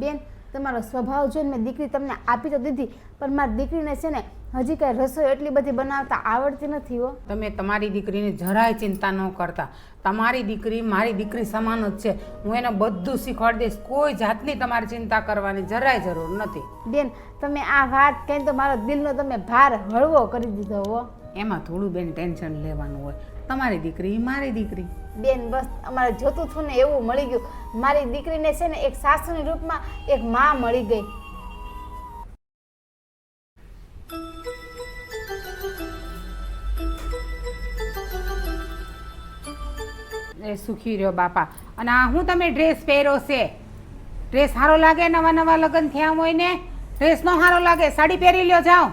બેન તમારો સ્વભાવ જોઈને મેં દીકરી તમને આપી તો દીધી, પણ મારી દીકરીને છે ને હજી કાંઈ રસોઈ એટલી બધી બનાવતા આવડતી નથી હો. તમે તમારી દીકરીની જરાય ચિંતા ન કરતા. તમારી દીકરી મારી દીકરી સમાન જ છે. હું એને બધું શીખવાડી દઈશ. કોઈ જાતની તમારે ચિંતા કરવાની જરાય જરૂર નથી. બેન તમે આ વાત કહીને તો મારો દિલનો તમે ભાર હળવો કરી દીધો હો. એમાં થોડું બેન ટેન્શન લેવાનું હોય. તમારી દીકરી મારી દીકરી. બેન બસ અમારે જોતું હતું ને એવું મળી ગયું. મારી દીકરીને છે ને એક સાસુની રૂપમાં એક માં મળી ગઈ. એ સુખી રહ્યો બાપા. અને આ હું તમે ડ્રેસ પહેર્યો છે? ડ્રેસ સારો લાગે? નવા નવા લગ્ન થયા હોય ને ડ્રેસ નો સારો લાગે. સાડી પહેરી લ્યો જાઓ.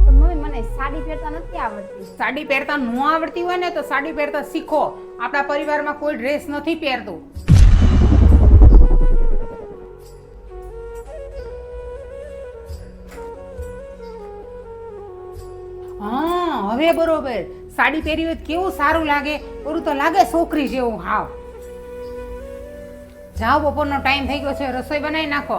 મમ્મી મને સાડી પહેરતા નથી આવડતી. સાડી પહેરતા ન આવડતી હોય ને તો સાડી પહેરતા શીખો. આપણા પરિવારમાં કોઈ ડ્રેસ નથી પહેરતું. હા હવે બરોબર. સાડી પહેરી હોય કેવું સારું લાગે. ઓલું તો લાગે છોકરી જેવું. હાવ જાઓ, બપોરનો ટાઈમ થઈ ગયો છે. રસોઈ બનાવી નાખો.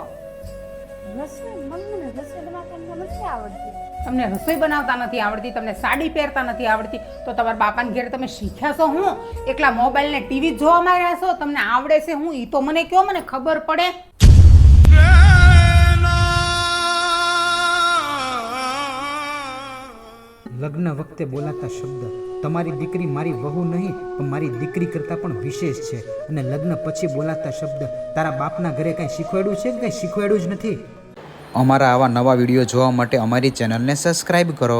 મમ્મીને રસોઈ બનાવતા નથી આવડતી. તમને રસોઈ બનાવતા નથી આવડતી, તમને સાડી પહેરતા નથી આવડતી, તો તમારા બાપાને ઘેર તમે શીખ્યા છો હું? એકલા મોબાઈલ ને ટીવી જોવા માંડ્યા છો? તમને આવડે છે હું? ઈ તો મને કયો, મને ખબર પડે. લગ્ન વખતે બોલાતા શબ્દ તમારી દીકરી મારી વહુ નહીં પણ મારી દીકરી કરતાં પણ વિશેષ છે. અને લગ્ન પછી બોલાતા શબ્દ તારા બાપના ઘરે કાંઈ શીખવાડ્યું છે કે કાંઈ શીખવાડ્યું જ નથી. અમારા આવા નવા વિડીયો જોવા માટે અમારી ચેનલને સબસ્ક્રાઈબ કરો.